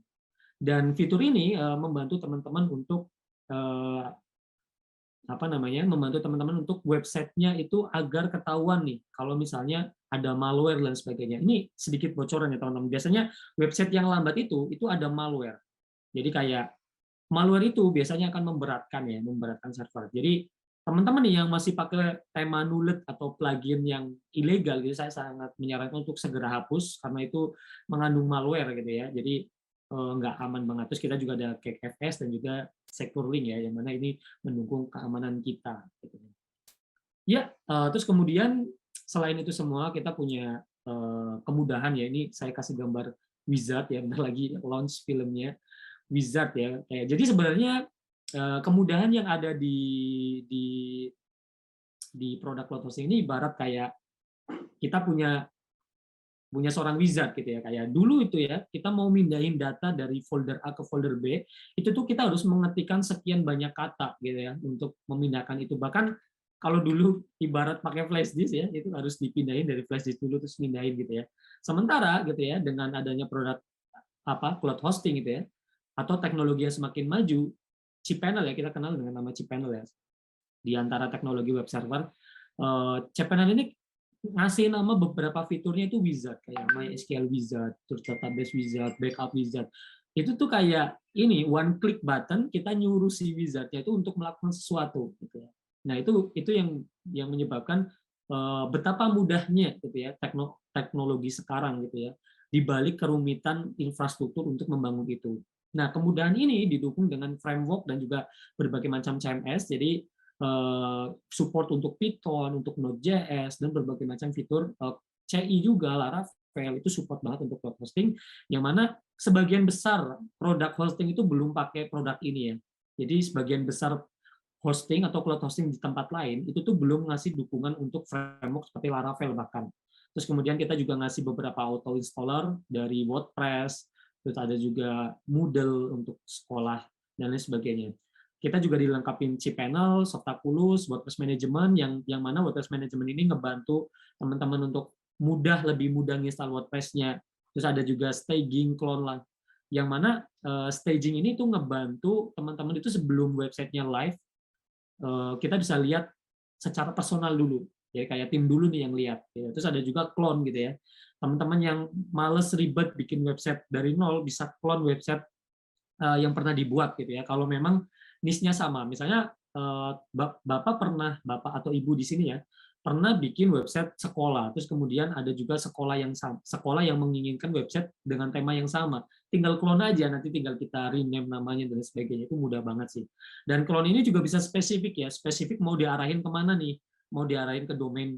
Dan fitur ini membantu teman-teman untuk membantu teman-teman untuk websitenya itu agar ketahuan nih kalau misalnya ada malware dan sebagainya. Ini sedikit bocoran ya teman-teman. Biasanya website yang lambat itu ada malware. Jadi kayak malware itu biasanya akan memberatkan server. Jadi teman-teman nih yang masih pakai tema nulet atau plugin yang ilegal, gitu, saya sangat menyarankan untuk segera hapus karena itu mengandung malware gitu ya. Jadi nggak aman banget. Terus kita juga ada KFS dan juga Secure Link ya, yang mana ini mendukung keamanan kita. Gitu. Ya, terus kemudian selain itu semua kita punya kemudahan ya. Ini saya kasih gambar Wizard ya, bentar lagi launch filmnya Wizard ya. Jadi sebenarnya kemudahan yang ada di produk cloud hosting ini ibarat kayak kita punya seorang wizard gitu ya. Kayak dulu itu ya, kita mau mindahin data dari folder A ke folder B, itu tuh kita harus mengetikkan sekian banyak kata gitu ya untuk memindahkan itu. Bahkan kalau dulu ibarat pakai flash disk ya, itu harus dipindahin dari flash disk dulu terus pindahin gitu ya. Sementara gitu ya, dengan adanya produk cloud hosting gitu ya, atau teknologi yang semakin maju, cPanel ya, kita kenal dengan nama cPanel ya. Di antara teknologi web server, cPanel ini ngasih nama beberapa fiturnya itu wizard, kayak MySQL wizard, terus database wizard, backup wizard. Itu tuh kayak ini one click button, kita nyuruh si wizardnya itu untuk melakukan sesuatu gitu ya. Nah, itu yang menyebabkan betapa mudahnya gitu ya teknologi sekarang gitu ya, di balik kerumitan infrastruktur untuk membangun itu. Nah, kemudahan ini didukung dengan framework dan juga berbagai macam CMS. Jadi support untuk Python, untuk Node.js, dan berbagai macam fitur. CI juga, Laravel itu support banget untuk cloud hosting, yang mana sebagian besar produk hosting itu belum pakai produk ini ya. Jadi sebagian besar hosting atau cloud hosting di tempat lain itu tuh belum ngasih dukungan untuk framework seperti Laravel bahkan. Terus kemudian kita juga ngasih beberapa auto installer dari WordPress, terus ada juga Moodle untuk sekolah dan lain sebagainya. Kita juga dilengkapi cPanel, Softaculous, WordPress Management, yang mana WordPress Management ini ngebantu teman-teman untuk lebih mudah nginstal WordPress-nya. Terus ada juga staging, clone lah, yang mana staging ini tuh ngebantu teman-teman itu sebelum websitenya live, kita bisa lihat secara personal dulu, ya kayak tim dulu nih yang lihat. Ya. Terus ada juga clone gitu ya. Teman-teman yang males ribet bikin website dari nol bisa clone website yang pernah dibuat gitu ya. Kalau memang niche-nya sama, misalnya Bapak atau Ibu di sini ya, pernah bikin website sekolah, terus kemudian ada juga sekolah yang menginginkan website dengan tema yang sama, tinggal clone aja, nanti tinggal kita rename namanya dan sebagainya, itu mudah banget sih. Dan clone ini juga bisa spesifik ya, spesifik mau diarahin kemana nih, mau diarahin ke domain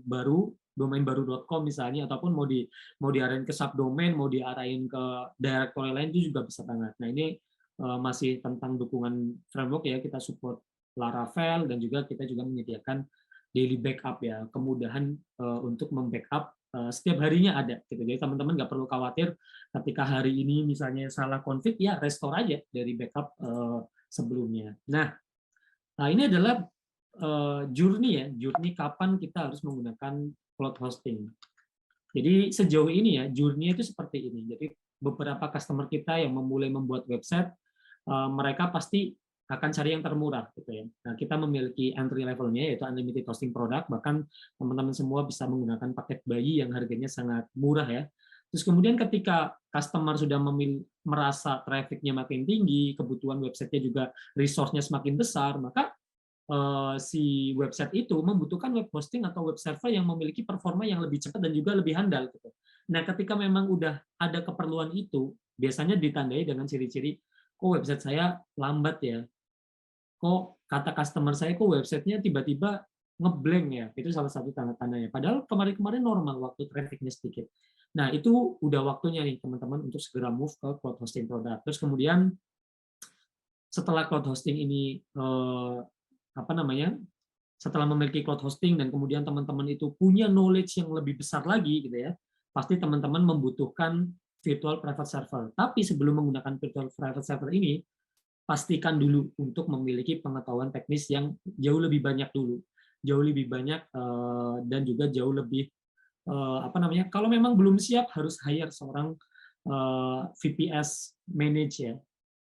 baru.com misalnya, ataupun mau diarahin ke subdomain, mau diarahin ke directory lain, itu juga bisa banget. Nah, ini masih tentang dukungan framework ya, kita support Laravel, dan juga kita juga menyediakan daily backup ya, kemudahan untuk membackup setiap harinya ada gitu. Jadi teman-teman nggak perlu khawatir ketika hari ini misalnya salah config, ya restore aja dari backup sebelumnya. Nah, ini adalah journey kapan kita harus menggunakan cloud hosting. Jadi sejauh ini ya, journey itu seperti ini. Jadi beberapa customer kita yang memulai membuat website, mereka pasti akan cari yang termurah gitu ya. Nah, kita memiliki entry levelnya yaitu unlimited hosting product, bahkan teman-teman semua bisa menggunakan paket bayi yang harganya sangat murah ya. Terus kemudian ketika customer sudah merasa traffic-nya makin tinggi, kebutuhan website-nya juga resource-nya semakin besar, maka si website itu membutuhkan web hosting atau web server yang memiliki performa yang lebih cepat dan juga lebih handal gitu. Nah, ketika memang udah ada keperluan itu, biasanya ditandai dengan ciri-ciri, kok website saya lambat ya, kok kata customer saya kok websitenya tiba-tiba ngeblank ya, itu salah satu tanda-tandanya. Padahal kemarin-kemarin normal waktu trafficnya sedikit. Nah, itu udah waktunya nih teman-teman untuk segera move ke cloud hosting product. Terus kemudian setelah cloud hosting ini setelah memiliki cloud hosting dan kemudian teman-teman itu punya knowledge yang lebih besar lagi gitu ya, pasti teman-teman membutuhkan virtual private server. Tapi sebelum menggunakan virtual private server ini, pastikan dulu untuk memiliki pengetahuan teknis yang jauh lebih banyak dulu, jauh lebih banyak dan juga jauh lebih kalau memang belum siap harus hire seorang VPS manage ya.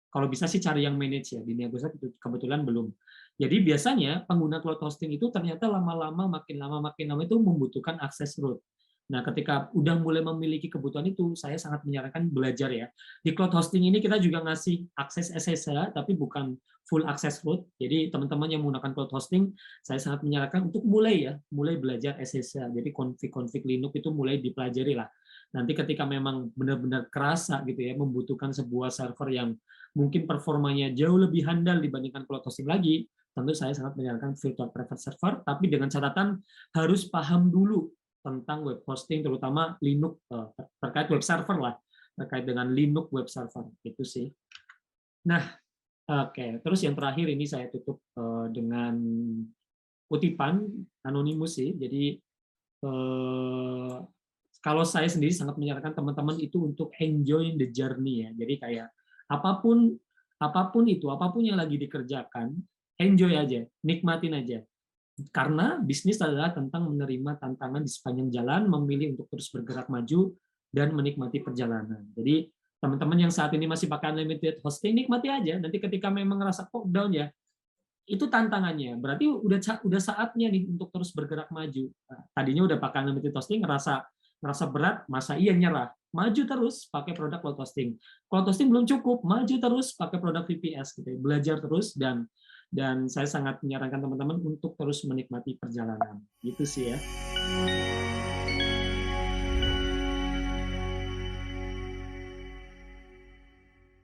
Kalau bisa sih cari yang manage ya, di Niagosa kebetulan belum. Jadi biasanya pengguna cloud hosting itu ternyata lama-lama makin lama itu membutuhkan akses root. Nah, ketika udah mulai memiliki kebutuhan itu, saya sangat menyarankan belajar ya. Di cloud hosting ini kita juga ngasih akses SSH, tapi bukan full akses root. Jadi teman-teman yang menggunakan cloud hosting, saya sangat menyarankan untuk mulai belajar SSH. Jadi config Linux itu mulai dipelajari lah. Nanti ketika memang benar-benar kerasa gitu ya, membutuhkan sebuah server yang mungkin performanya jauh lebih handal dibandingkan cloud hosting lagi, tentu saya sangat menyarankan virtual private server, tapi dengan catatan harus paham dulu tentang web hosting, terutama Linux, terkait web server lah, terkait dengan Linux web server, itu sih. Nah, oke. Terus yang terakhir ini saya tutup dengan kutipan anonimus sih, jadi kalau saya sendiri sangat menyarankan teman-teman itu untuk enjoy the journey ya, jadi kayak apapun yang lagi dikerjakan, enjoy aja, nikmatin aja. Karena bisnis adalah tentang menerima tantangan di sepanjang jalan, memilih untuk terus bergerak maju, dan menikmati perjalanan. Jadi teman-teman yang saat ini masih pakai unlimited hosting, nikmati aja. Nanti ketika memang ngerasa kok down ya, itu tantangannya. Berarti udah saatnya nih untuk terus bergerak maju. Nah, tadinya udah pakai unlimited hosting, ngerasa berat, masa iya nyerah. Maju terus pakai produk cloud hosting. Cloud hosting belum cukup, maju terus pakai produk VPS gitu. Belajar terus dan saya sangat menyarankan teman-teman untuk terus menikmati perjalanan. Gitu sih ya.